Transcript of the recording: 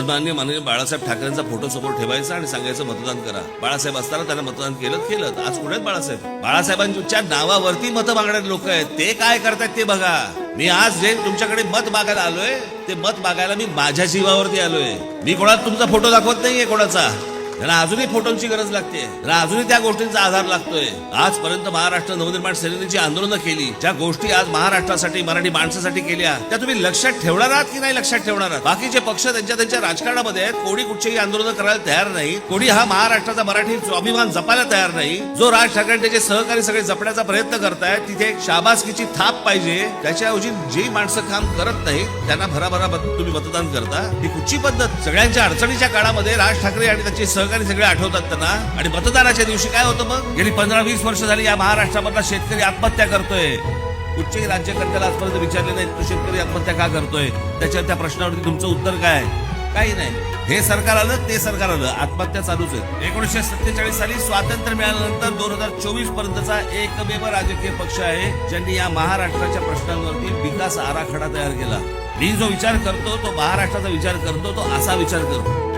माननीय बाळासाहेब ठाकरेंचा फोटो समोर ठेवायचा आणि सांगायचं मतदान करा. बाळासाहेब असताना त्यांना मतदान केलं. आज कुठे बाळासाहेब? बाळासाहेबांच्या नावावरती मतं मागणारे लोक आहेत, ते काय करतात ते बघा. मी आज जे तुमच्याकडे मत मागायला आलोय, ते मत मागायला मी माझ्या जीवावरती आलोय. मी कोणाला तुमचा फोटो दाखवत नाहीये कोणाचा. त्यांना अजूनही फोटोंची गरज लागते, त्यांना अजूनही त्या गोष्टींचा आधार लागतोय. आजपर्यंत महाराष्ट्र नवनिर्माण सेनेची आंदोलनं केली, ज्या गोष्टी आज महाराष्ट्रासाठी मराठी माणसासाठी केल्या, त्या तुम्ही लक्षात ठेवणार आहात की नाही लक्षात ठेवणार आहात? बाकीचे पक्ष त्यांच्या राजकारणामध्ये आहेत. कोणी कुठचेही आंदोलन करायला तयार नाही, कोणी हा महाराष्ट्राचा मराठी स्वाभिमान जपायला तयार नाही. जो राज ठाकरे त्याचे सहकारी सगळे जपण्याचा प्रयत्न करतायत, तिथे एक शाबासकीची थाप पाहिजे. त्याच्याऐवजी जी माणसं काम करत नाही त्यांना भराभरा तुम्ही मतदान करता, ही कुठची पद्धत? सगळ्यांच्या अडचणीच्या काळामध्ये राज ठाकरे आणि त्याचे सहकारी सगळे आठवतात त्यांना. आणि मतदानाच्या दिवशी काय होतं मग? गेली 15-20 वर्ष झाली या महाराष्ट्रामधला शेतकरी आत्महत्या करतोय. कुठच्याही राज्यकर्त्याला आजपर्यंत विचारले नाही तो शेतकरी आत्महत्या का करतोय, त्याच्या त्या प्रश्नावरती तुमचं उत्तर काय? काही नाही. हे सरकार आलं ते सरकार आलं, आत्महत्या चालूच आहे. 1947 साली स्वातंत्र्य मिळाल्यानंतर 2024 पर्यंतचा एकमेव राजकीय पक्ष आहे ज्यांनी या महाराष्ट्राच्या प्रश्नांवरती विकास आराखडा तयार केला. मी जो विचार करतो तो महाराष्ट्राचा विचार करतो, तो असा विचार करतो.